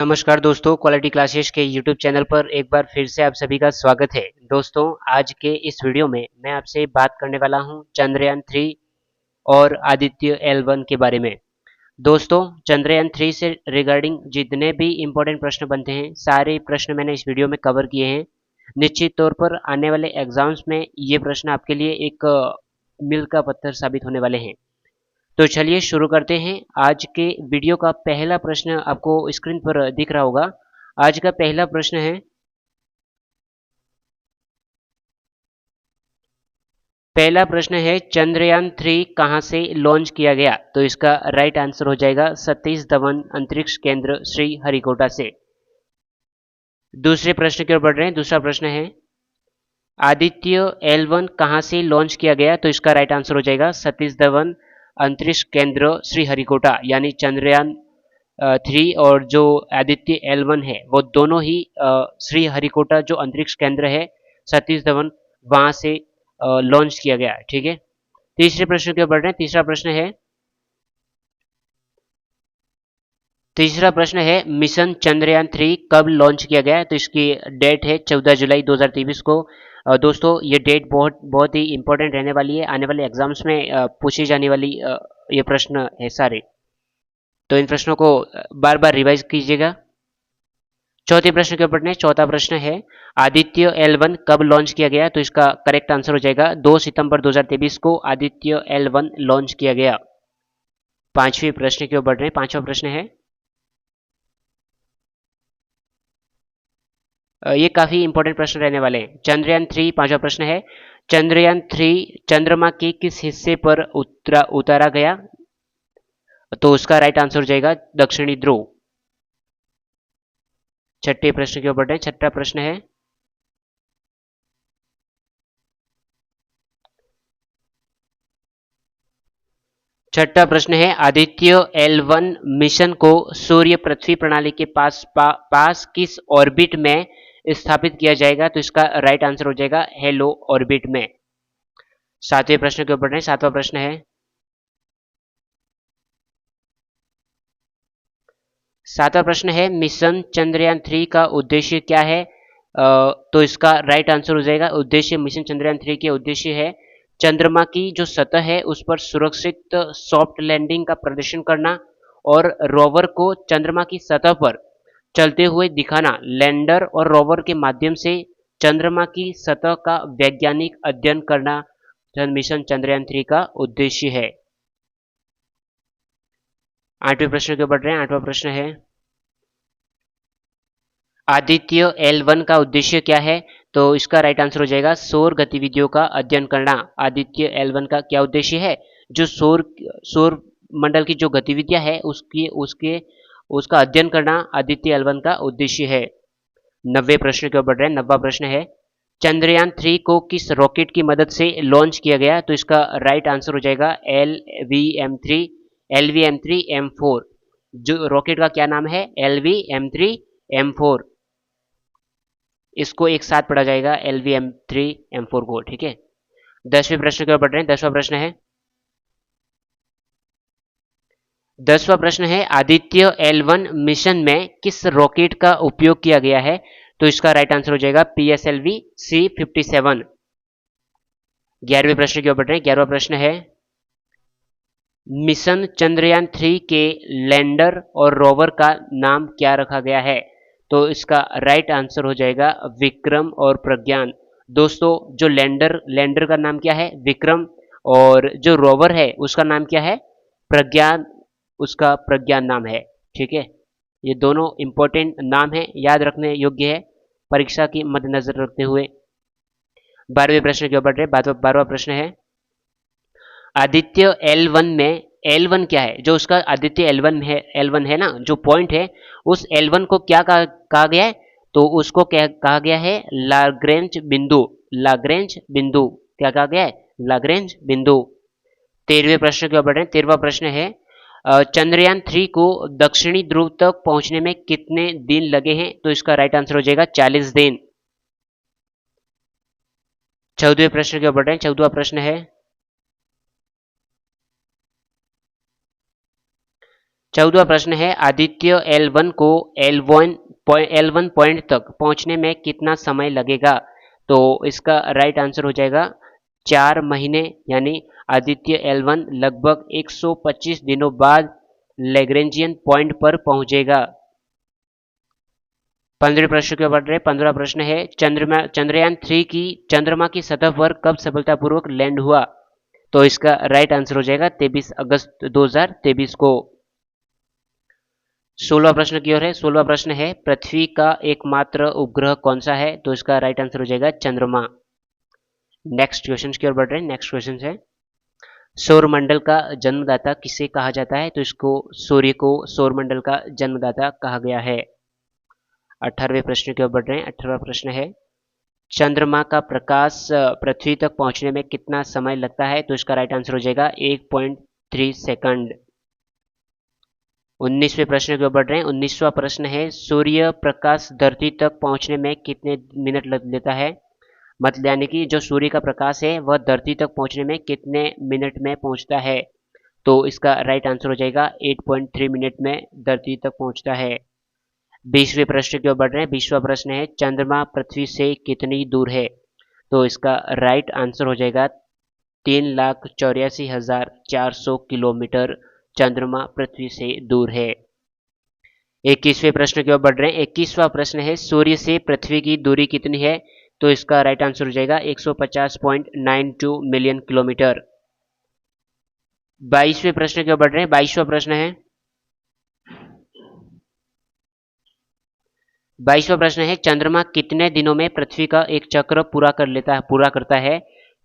नमस्कार दोस्तों, quality classes के यूट्यूब चैनल पर एक बार फिर से आप सभी का स्वागत है। दोस्तों, आज के इस वीडियो में मैं आपसे बात करने वाला हूं चंद्रयान 3 और आदित्य L1 के बारे में। दोस्तों, चंद्रयान 3 से रिगार्डिंग जितने भी इम्पोर्टेंट प्रश्न बनते हैं, सारे प्रश्न मैंने इस वीडियो में कवर किए हैं। निश्चित तौर पर आने वाले एग्जाम्स में ये प्रश्न आपके लिए एक मील का पत्थर साबित होने वाले हैं। तो चलिए शुरू करते हैं। आज के वीडियो का पहला प्रश्न आपको स्क्रीन पर दिख रहा होगा। आज का पहला प्रश्न है, चंद्रयान 3 कहां से लॉन्च किया गया? तो इसका राइट आंसर हो जाएगा सतीश धवन अंतरिक्ष केंद्र श्री हरिकोटा से। दूसरे प्रश्न की ओर बढ़ रहे हैं। दूसरा प्रश्न है, आदित्य L1 कहां से लॉन्च किया गया? तो इसका राइट आंसर हो जाएगा सतीश धवन अंतरिक्ष केंद्र श्री हरिकोटा, यानी चंद्रयान 3 और जो आदित्य L1 है वो दोनों ही श्री हरिकोटा जो अंतरिक्ष केंद्र है सतीश धवन, वहां से लॉन्च किया गया। ठीक है। तीसरे प्रश्न की ओर बढ़ रहे हैं। तीसरा प्रश्न है, मिशन चंद्रयान 3 कब लॉन्च किया गया? तो इसकी डेट है 14 जुलाई 2023 को। दोस्तों, ये डेट बहुत बहुत ही इंपॉर्टेंट रहने वाली है। आने वाले एग्जाम्स में पूछी जाने वाली ये प्रश्न है सारे, तो इन प्रश्नों को बार बार रिवाइज कीजिएगा। चौथे प्रश्न के ऊपर चौथा प्रश्न है, आदित्य L1 कब लॉन्च किया गया? तो इसका करेक्ट आंसर हो जाएगा 2 सितंबर 2023 को आदित्य L1 लॉन्च किया गया। पांचवें प्रश्न की ओर बढ़ रहे हैं। पांचवा प्रश्न है, ये काफी इंपॉर्टेंट प्रश्न रहने वाले हैं। चंद्रयान 3 पांचवा प्रश्न है, चंद्रयान 3 चंद्रमा के किस हिस्से पर उतारा गया? तो उसका राइट आंसर हो जाएगा दक्षिणी ध्रुव। छठे प्रश्न की ओर बढ़ रहे हैं। छठा प्रश्न है, आदित्य L1 मिशन को सूर्य पृथ्वी प्रणाली के पास किस ऑर्बिट में स्थापित किया जाएगा? तो इसका राइट आंसर हो जाएगा हेलो ऑर्बिट में। सातवें प्रश्न के ऊपर सातवां प्रश्न है, मिशन चंद्रयान 3 का उद्देश्य क्या है? तो इसका राइट आंसर हो जाएगा उद्देश्य मिशन चंद्रयान 3 के उद्देश्य है चंद्रमा की जो सतह है उस पर सुरक्षित सॉफ्ट लैंडिंग का प्रदर्शन करना और रोवर को चंद्रमा की सतह पर चलते हुए दिखाना। लैंडर और रोवर के माध्यम से चंद्रमा की सतह का वैज्ञानिक अध्ययन करना मिशन चंद्रयान 3 का उद्देश्य है। आठवें प्रश्न के बढ़ रहे हैं। आठवां प्रश्न है, आदित्य L1 का उद्देश्य क्या है? तो इसका राइट आंसर हो जाएगा सौर गतिविधियों का अध्ययन करना। आदित्य L1 का क्या उद्देश्य है? जो सौर मंडल की जो गतिविधियां है उसका अध्ययन करना आदित्य L1 का उद्देश्य है। 90 प्रश्न की ओर बढ़ रहे हैं। 90वां प्रश्न है, चंद्रयान 3 को किस रॉकेट की मदद से लॉन्च किया गया? तो इसका राइट आंसर हो जाएगा LVM3 M4। जो रॉकेट का क्या नाम है? LVM3 M4। इसको एक साथ पढ़ा जाएगा LVM3 M4 को। ठीक है। 10वें प्रश्न की ओर बढ़ रहे हैं। 10वां प्रश्न है, आदित्य L1 मिशन में किस रॉकेट का उपयोग किया गया है? तो इसका राइट आंसर हो जाएगा PSLV C57। 11वें प्रश्न की ओर बढ़ रहे हैं। 11वां प्रश्न है, मिशन चंद्रयान 3 के लैंडर और रोवर का नाम क्या रखा गया है? तो इसका राइट आंसर हो जाएगा विक्रम और प्रज्ञान। दोस्तों, जो लैंडर का नाम क्या है? विक्रम। और जो रोवर है उसका नाम क्या है? प्रज्ञान। उसका प्रज्ञान नाम है। ठीक है। ये दोनों इंपॉर्टेंट नाम है, याद रखने योग्य है परीक्षा की मद्देनजर रखते हुए। 12वें प्रश्न के ऊपर 12वां प्रश्न है, आदित्य L1 में L1 क्या है? जो उसका आदित्य L1 है ना, जो पॉइंट है उस L1 को क्या कहा गया है? तो उसको क्या कहा गया है? लाग्रेंज बिंदु। लाग्रेंज बिंदु क्या कहा गया है? लाग्रेंज बिंदु। 13वें प्रश्न के ऊपर 13वां प्रश्न है, चंद्रयान 3 को दक्षिणी ध्रुव तक पहुंचने में कितने दिन लगे हैं? तो इसका राइट आंसर हो जाएगा 40 दिन। 14वें प्रश्न के ऊपर 14वां प्रश्न है, 14वां प्रश्न है आदित्य L1 को L1 पॉइंट तक पहुंचने में कितना समय लगेगा? तो इसका राइट आंसर हो जाएगा 4 महीने, यानी आदित्य L1 लगभग 125 दिनों बाद लैग्रेंजियन पॉइंट पर पहुंचेगा। 15वें प्रश्न के बढ़ रहे 15वां प्रश्न है चंद्रयान 3 की चंद्रमा की सतह पर कब सफलतापूर्वक लैंड हुआ? तो इसका राइट आंसर हो जाएगा 23 अगस्त 2023 को। 16वां प्रश्न की ओर है। 16वां प्रश्न है पृथ्वी का एकमात्र उपग्रह कौन सा है? तो इसका राइट आंसर हो जाएगा चंद्रमा। नेक्स्ट क्वेश्चन की ओर बढ़ रहे हैं। नेक्स्ट क्वेश्चन है सौरमंडल का जन्मदाता किसे कहा जाता है? तो इसको सूर्य को सौरमंडल का जन्मदाता कहा गया है। 18वें प्रश्न की ओर बढ़ रहे हैं। 18वां प्रश्न है चंद्रमा का प्रकाश पृथ्वी तक पहुंचने में कितना समय लगता है? तो इसका राइट आंसर हो जाएगा 1.3 सेकंड। 19वें प्रश्न की ओर बढ़ रहे हैं। 19वां प्रश्न है सूर्य प्रकाश धरती तक पहुंचने में कितने मिनट लेता है? मतलब यानी कि जो सूर्य का प्रकाश है वह धरती तक पहुंचने में कितने मिनट में पहुंचता है? तो इसका राइट आंसर हो जाएगा 8.3 मिनट में धरती तक पहुंचता है। 20वें प्रश्न की ओर बढ़ रहे हैं। 20वां प्रश्न है चंद्रमा पृथ्वी से कितनी दूर है? तो इसका राइट आंसर हो जाएगा 3,84,400 किलोमीटर चंद्रमा पृथ्वी से दूर है। 21वें प्रश्न की ओर बढ़ रहे हैं। 21वां प्रश्न है सूर्य से पृथ्वी की दूरी कितनी है? तो इसका राइट आंसर हो जाएगा 150.92 मिलियन किलोमीटर। 22वें प्रश्न की ओर बढ़ रहे हैं। 22वां प्रश्न है 22वां प्रश्न है चंद्रमा कितने दिनों में पृथ्वी का एक चक्र पूरा करता है?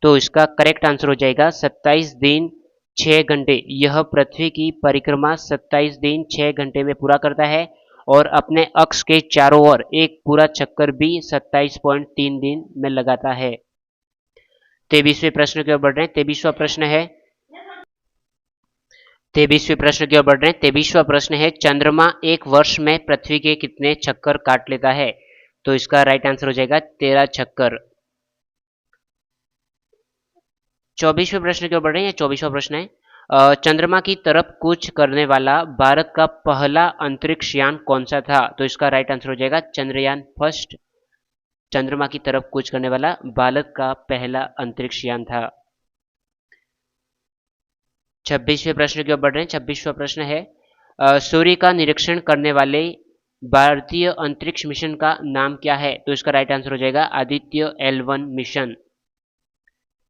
तो इसका करेक्ट आंसर हो जाएगा 27 दिन 6 घंटे। यह पृथ्वी की परिक्रमा 27 दिन 6 घंटे में पूरा करता है और अपने अक्ष के चारों ओर एक पूरा चक्कर भी 27.3 दिन में लगाता है। 23वें प्रश्न की ओर बढ़ रहे हैं। 23वां प्रश्न है 23वें प्रश्न की ओर बढ़ रहे हैं। 23वां प्रश्न है चंद्रमा एक वर्ष में पृथ्वी के कितने चक्कर काट लेता है? तो इसका राइट आंसर हो जाएगा 13 चक्कर। 24वें प्रश्न की ओर बढ़ रहे हैं। 24वां प्रश्न है चंद्रमा की तरफ कूच करने वाला भारत का पहला अंतरिक्ष यान कौन सा था? तो इसका राइट आंसर हो जाएगा चंद्रयान-1। चंद्रमा की तरफ कूच करने वाला भारत का पहला अंतरिक्ष यान था। 26वें प्रश्न की ओर बढ़ रहे हैं। 26वां प्रश्न है सूर्य का निरीक्षण करने वाले भारतीय अंतरिक्ष मिशन का नाम क्या है? तो इसका राइट आंसर हो जाएगा आदित्य L1 मिशन।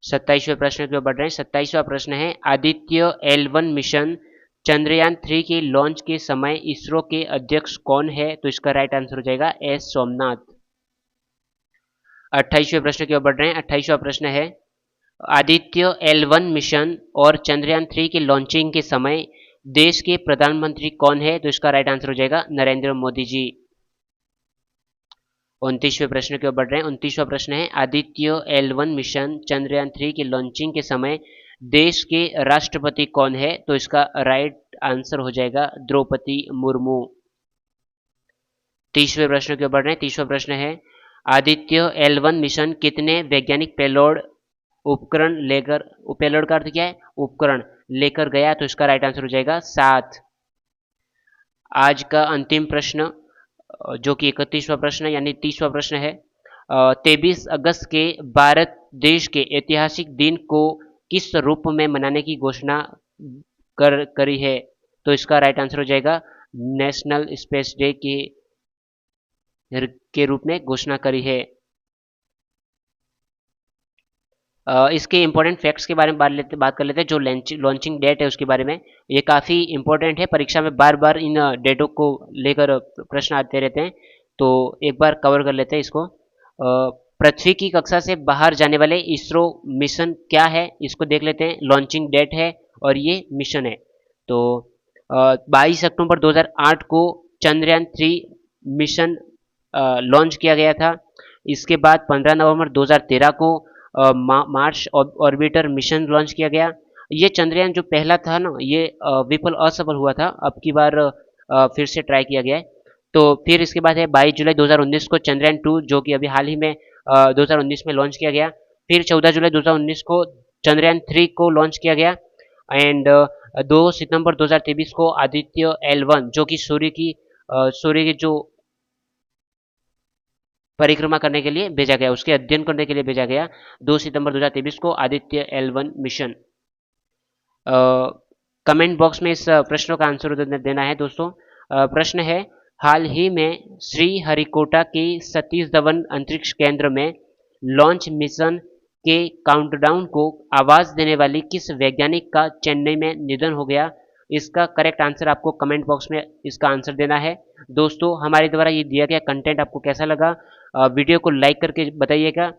27वें प्रश्न की ओर बढ़ रहे हैं। 27वां प्रश्न है आदित्य L1 मिशन चंद्रयान 3 के लॉन्च के समय इसरो के अध्यक्ष कौन है? तो इसका राइट आंसर हो जाएगा एस सोमनाथ। 28वें प्रश्न की ओर बढ़ रहे हैं। 28वां प्रश्न है आदित्य L1 मिशन और चंद्रयान 3 के लॉन्चिंग के समय देश के प्रधानमंत्री कौन है? तो इसका राइट आंसर हो जाएगा नरेंद्र मोदी जी। 29वें प्रश्न की ओर बढ़ रहे हैं। 29वां प्रश्न है आदित्य L1 मिशन चंद्रयान 3 के लॉन्चिंग के समय देश के राष्ट्रपति कौन है? तो इसका राइट आंसर हो जाएगा द्रौपदी मुर्मू। 30वें प्रश्न की ओर बढ़ रहे हैं। 30वां प्रश्न है आदित्य L1 मिशन कितने वैज्ञानिक पेलोड उपकरण लेकर, पेलोड का अर्थ क्या है? उपकरण लेकर गया? तो इसका राइट आंसर हो जाएगा 7। आज का अंतिम प्रश्न जो कि 31वां प्रश्न यानी 30वां प्रश्न है 23 अगस्त के भारत देश के ऐतिहासिक दिन को किस रूप में मनाने की घोषणा करी है? तो इसका राइट आंसर हो जाएगा नेशनल स्पेस डे के रूप में घोषणा करी है। इसके इंपॉर्टेंट फैक्ट्स के बारे में बात कर लेते हैं। जो लॉन्चिंग डेट है उसके बारे में, ये काफ़ी इंपॉर्टेंट है। परीक्षा में बार बार इन डेटों को लेकर प्रश्न आते रहते हैं, तो एक बार कवर कर लेते हैं इसको। पृथ्वी की कक्षा से बाहर जाने वाले इसरो मिशन क्या है, इसको देख लेते हैं। लॉन्चिंग डेट है और ये मिशन है। तो 22 अक्टूबर 2008 को चंद्रयान 3 मिशन लॉन्च किया गया था। इसके बाद 15 नवंबर 2013 को मार्स ऑर्बिटर मिशन लॉन्च किया गया। ये चंद्रयान जो पहला था ना, ये विफल असफल हुआ था। अब की बार फिर से ट्राई किया गया है। तो फिर इसके बाद है 22 जुलाई 2019 को चंद्रयान 2 जो कि अभी हाल ही में 2019 में लॉन्च किया गया। फिर 14 जुलाई 2019 को चंद्रयान 3 को लॉन्च किया गया एंड 2 सितंबर 2023 को आदित्य L1 जो कि सूर्य की जो परिक्रमा करने के लिए भेजा गया, उसके अध्ययन करने के लिए भेजा गया। 2 सितंबर 2023 को Aditya L1 mission. Comment box में इस प्रश्नों का आंसर देना है दोस्तों। प्रश्न है, हाल ही में श्रीहरिकोटा के सतीश धवन अंतरिक्ष केंद्र में लॉन्च मिशन के काउंटडाउन को आवाज देने वाली किस वैज्ञानिक का चेन्नई में निधन हो गया? इसका करेक्ट आंसर आपको कमेंट बॉक्स में इसका आंसर देना है। दोस्तों, हमारे द्वारा ये दिया गया कंटेंट आपको कैसा लगा? वीडियो को लाइक करके बताइएगा।